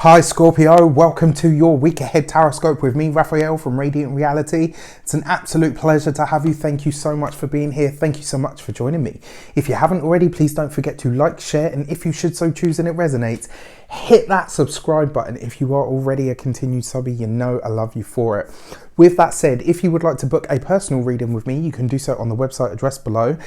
Hi Scorpio, welcome to your week ahead tarot with me, Raphael from Reydiant Reality. It's an absolute pleasure to have you. Thank you so much for being here. Thank you so much for joining me. If you haven't already, please don't forget to like, share, and if you should so choose and it resonates, hit that subscribe button. If you are already a continued subby, you know I love you for it. With that said, if you would like to book a personal reading with me, you can do so on the website address below.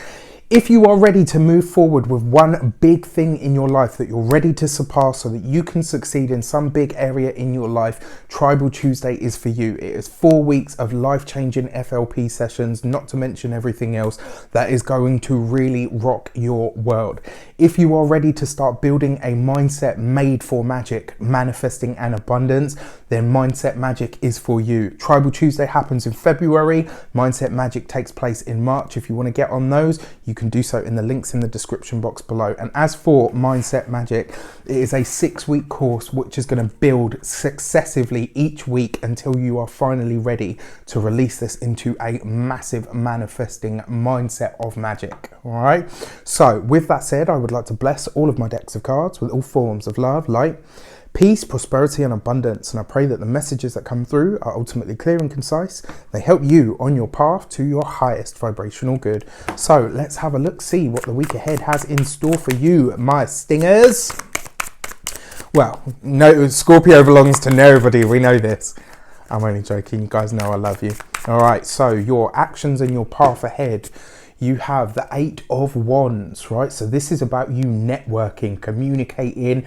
If you are ready to move forward with one big thing in your life that you're ready to surpass so that you can succeed in some big area in your life, Tribal Tuesday is for you. It is 4 weeks of life-changing FLP sessions, not to mention everything else that is going to really rock your world. If you are ready to start building a mindset made for magic, manifesting and abundance, then Mindset Magic is for you. Tribal Tuesday happens in February. Mindset Magic takes place in March. If you want to get on those, you can do so in the links in the description box below. And as for Mindset Magic, it is a 6-week course which is going to build successively each week until you are finally ready to release this into a massive manifesting mindset of magic. All right. So with that said, I would like to bless all of my decks of cards with all forms of love, light, peace, prosperity and abundance, and I pray that the messages that come through are ultimately clear and concise. They help you on your path to your highest vibrational good. So let's have a look, see what the week ahead has in store for you, my stingers. Well, no, Scorpio belongs to nobody, we know this. I'm only joking, you guys know I love you. All right, so your actions and your path ahead. You have the 8 of Wands, right? So this is about you networking, communicating,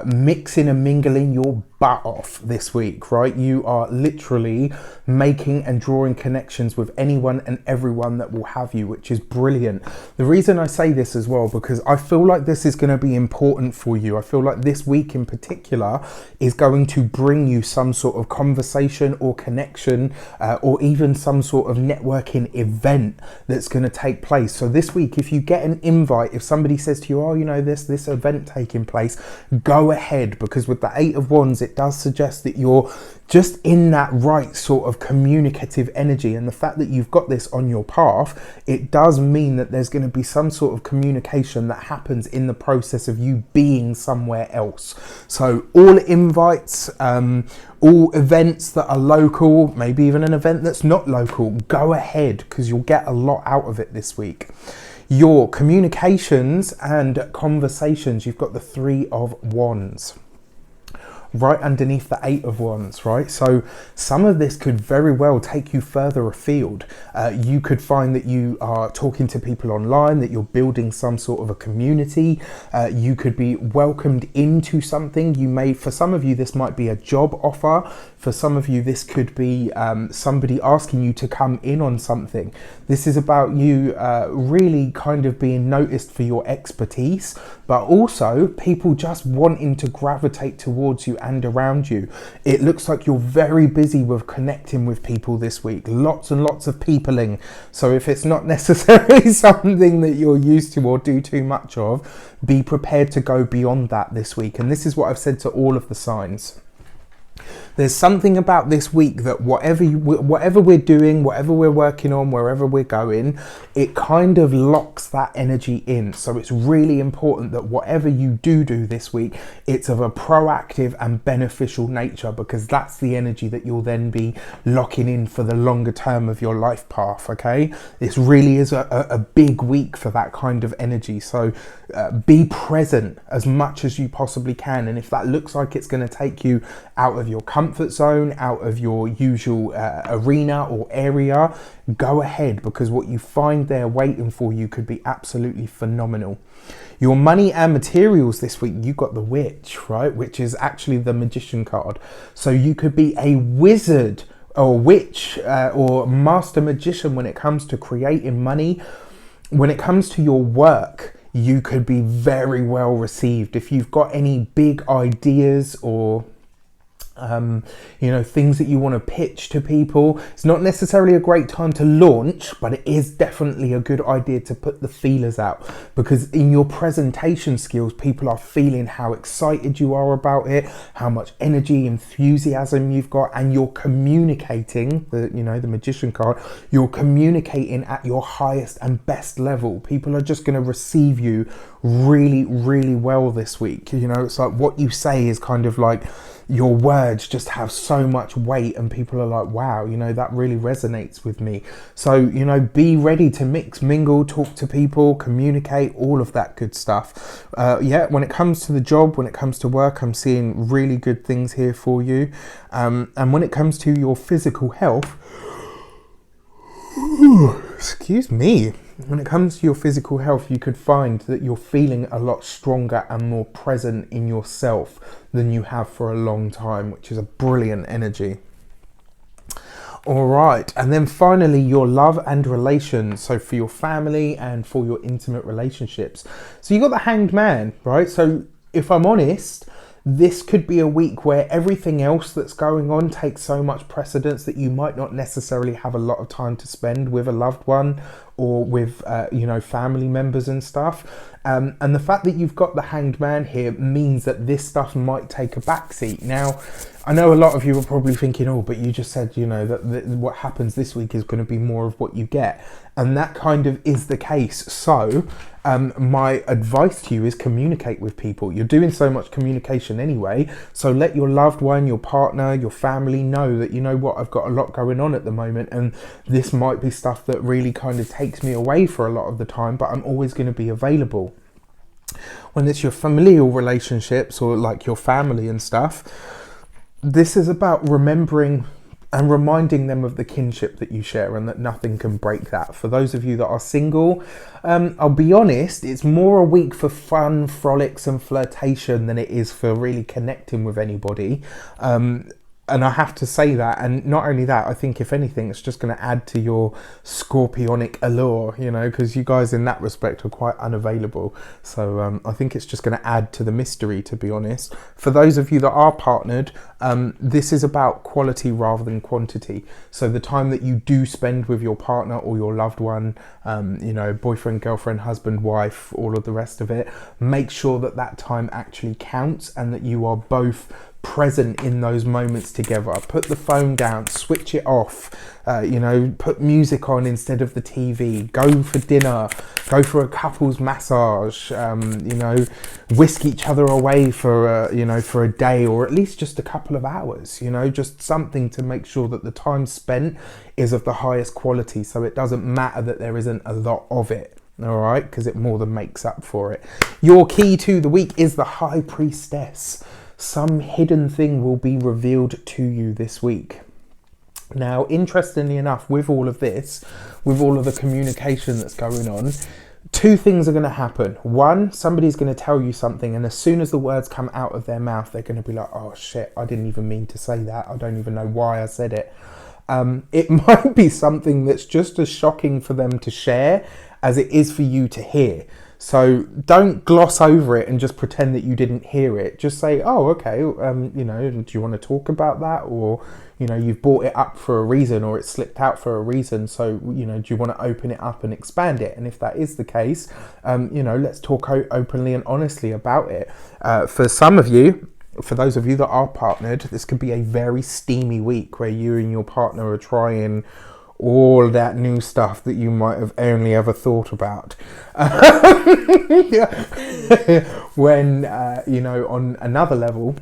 mixing and mingling your butt off this week, right? You are literally making and drawing connections with anyone and everyone that will have you, which is brilliant. The reason I say this as well, because I feel like this is going to be important for you. I feel like this week in particular is going to bring you some sort of conversation or connection, or even some sort of networking event that's going to take place. So this week, if you get an invite, if somebody says to you, oh, you know, this event taking place, go ahead, because with the 8 of Wands, it does suggest that you're just in that right sort of communicative energy, and the fact that you've got this on your path, it does mean that there's going to be some sort of communication that happens in the process of you being somewhere else. So all invites, all events that are local, maybe even an event that's not local, go ahead, because you'll get a lot out of it this week. Your communications and conversations, you've got the 3 of Wands right underneath the 8 of Wands, right? So some of this could very well take you further afield. You could find that you are talking to people online, that you're building some sort of a community. You could be welcomed into something. You may, for some of you, this might be a job offer. For some of you, this could be somebody asking you to come in on something. This is about you really kind of being noticed for your expertise, but also people just wanting to gravitate towards you and around you. It looks like you're very busy with connecting with people this week. Lots and lots of peopling. So if it's not necessarily something that you're used to or do too much of, be prepared to go beyond that this week. And this is what I've said to all of the signs. There's something about this week that whatever we're doing, whatever we're working on, wherever we're going, it kind of locks that energy in. So it's really important that whatever you do this week, it's of a proactive and beneficial nature, because that's the energy that you'll then be locking in for the longer term of your life path, okay? This really is a big week for that kind of energy. So be present as much as you possibly can. And if that looks like it's going to take you out of your comfort zone, out of your usual arena or area, go ahead, because what you find there waiting for you could be absolutely phenomenal. Your money and materials this week, you got the Witch, right? Which is actually the Magician card. So you could be a wizard or witch or master magician when it comes to creating money. When it comes to your work, you could be very well received. If you've got any big ideas or you know, things that you want to pitch to people, it's not necessarily a great time to launch, but it is definitely a good idea to put the feelers out, because in your presentation skills, people are feeling how excited you are about it, how much energy, enthusiasm you've got, and you're communicating, the Magician card, you're communicating at your highest and best level. People are just going to receive you really, really well this week. You know, it's like what you say is kind of like your words just have so much weight and people are like, wow, you know, that really resonates with me. So, you know, be ready to mix, mingle, talk to people, communicate, all of that good stuff. Yeah, when it comes to the job, when it comes to work, I'm seeing really good things here for you. And when it comes to your physical health, excuse me, when it comes to your physical health, you could find that you're feeling a lot stronger and more present in yourself than you have for a long time, which is a brilliant energy. All right, and then finally, your love and relations. So for your family and for your intimate relationships. So you got the Hanged Man, right? So if I'm honest, this could be a week where everything else that's going on takes so much precedence that you might not necessarily have a lot of time to spend with a loved one or with, you know, family members and stuff. And the fact that you've got the Hanged Man here means that this stuff might take a backseat. Now, I know a lot of you are probably thinking, oh, but you just said, you know, that what happens this week is going to be more of what you get. And that kind of is the case. So my advice to you is communicate with people. You're doing so much communication anyway. So let your loved one, your partner, your family know that, you know what, I've got a lot going on at the moment. And this might be stuff that really kind of takes me away for a lot of the time, but I'm always going to be available. When it's your familial relationships or like your family and stuff, this is about remembering and reminding them of the kinship that you share and that nothing can break that. For those of you that are single, I'll be honest, it's more a week for fun, frolics and flirtation than it is for really connecting with anybody. And I have to say that, and not only that, I think if anything, it's just going to add to your scorpionic allure, you know, because you guys in that respect are quite unavailable. So I think it's just going to add to the mystery, to be honest. For those of you that are partnered, this is about quality rather than quantity. So the time that you do spend with your partner or your loved one, you know, boyfriend, girlfriend, husband, wife, all of the rest of it, make sure that that time actually counts and that you are both present in those moments together. Put the phone down, switch it off, you know, put music on instead of the TV, go for dinner, go for a couples massage, you know, whisk each other away for you know, for a day or at least just a couple of hours, you know, just something to make sure that the time spent is of the highest quality, so it doesn't matter that there isn't a lot of it. All right, because it more than makes up for it. Your key to the week is the High Priestess. Some hidden thing will be revealed to you this week. Now, interestingly enough, with all of this, with all of the communication that's going on, two things are going to happen. One, somebody's going to tell you something, and as soon as the words come out of their mouth, they're going to be like, oh shit, I didn't even mean to say that. I don't even know why I said it. It might be something that's just as shocking for them to share as it is for you to hear. So don't gloss over it and just pretend that you didn't hear it. Just say, oh, okay, you know, do you want to talk about that? Or, you know, you've brought it up for a reason or it slipped out for a reason. So, you know, do you want to open it up and expand it? And if that is the case, you know, let's talk openly and honestly about it. For some of you, for those of you that are partnered, this could be a very steamy week where you and your partner are trying all that new stuff that you might have only ever thought about. When, you know, on another level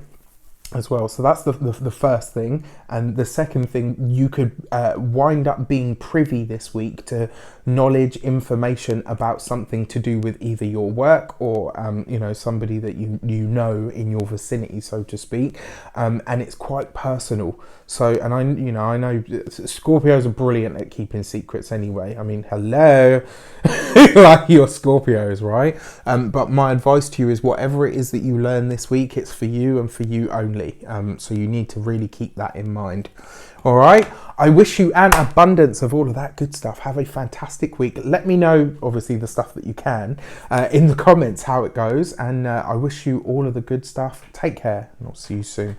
as well. So that's the first thing. And the second thing, you could wind up being privy this week to knowledge, information about something to do with either your work or, you know, somebody that you know in your vicinity, so to speak. And it's quite personal. So, and I know Scorpios are brilliant at keeping secrets anyway. I mean, hello, like your Scorpios, right? But my advice to you is whatever it is that you learn this week, it's for you and for you only. So you need to really keep that in mind. All right. I wish you an abundance of all of that good stuff. Have a fantastic week. Let me know, obviously, the stuff that you can in the comments, how it goes. And I wish you all of the good stuff. Take care, and I'll see you soon.